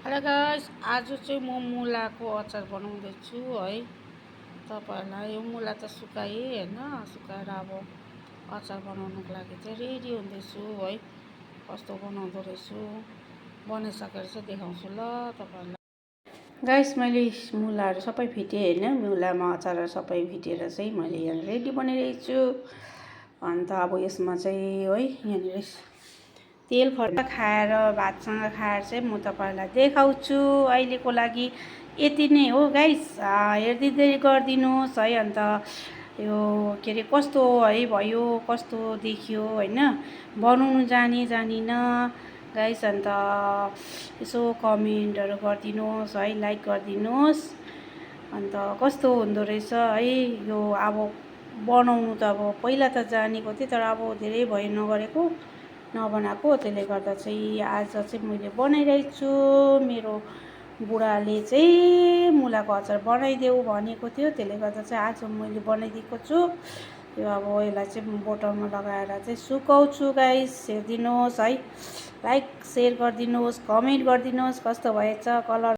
Hello guys, आज चाहिँ म मुलाको अचार बनाउँदैछु है। तपाईँहरूलाई यो मुला त सुकाएँ होइन, सुकाएर अब अचार बनाउनुको लागि चाहिँ रेडी हुँदैछु है। कस्तो बनाउँदो रहेछु बनाइसकेर चाहिँ देखाउँछु ल तपाईँहरूलाई। गाइस, मैले मुलाहरू सबै फिटेँ होइन, मुलामा अचारहरू सबै फिटेर चाहिँ मैले यहाँ रेडी बनाइरहेको छु। अन्त अब यसमा चाहिँ है यहाँनिर तेल खर्च खाएर भातसँग खाएर चाहिँ म तपाईँहरूलाई देखाउँछु। अहिलेको लागि यति नै हो गाइस, हेरिदिँदै गरिदिनुहोस् है। अन्त यो के अरे कस्तो है भयो, कस्तो देखियो होइन, बनाउनु जानिनँ गाइस। अन्त यसो कमेन्टहरू गरिदिनुहोस् है, लाइक गरिदिनुहोस्। अन्त कस्तो हुँदो रहेछ है यो। अब बनाउनु त अब पहिला त जानेको थिएँ, तर अब धेरै भयो नगरेको नबनाएको, त्यसले गर्दा चाहिँ आज चाहिँ मैले बनाइरहेको छु। मेरो बुढाले चाहिँ मुलाको अचार बनाइदेऊ भनेको थियो, त्यसले गर्दा चाहिँ आज मैले बनाइदिएको छु। यो अब यसलाई चाहिँ बोतलमा लगाएर चाहिँ सुकाउँछु गाइस। हेरिदिनुहोस् है, लाइक सेयर गरिदिनुहोस्, कमेन्ट गरिदिनुहोस् कस्तो भएछ कलर।